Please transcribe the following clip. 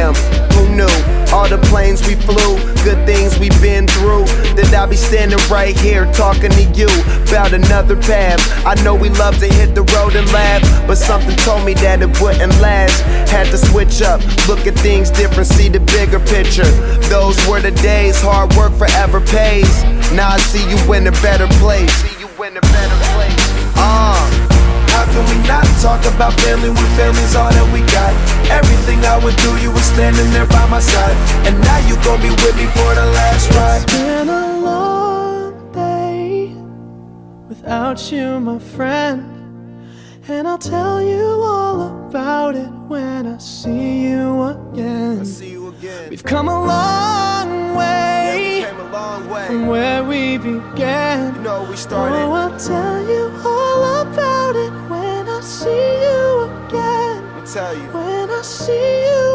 Damn, who knew? All the planes we flew, good things we've been through. That I'll be standing right here talking to you about another path. I know we love to hit the road and laugh, but something told me that it wouldn't last. Had to switch up, look at things different, see the bigger picture. Those were the days, hard work forever pays. Now I see you in a better place. How can we not talk about family when family's all that we got? Everything I would do, you were standing there by my side, and now you gon' be with me for the last ride. It's been a long day without you, my friend, and I'll tell you all about it when I see you again. We've come a long way, from where we began. You know we started. Oh, I'll tell you all about it when I see you again. Let me tell you. When I see you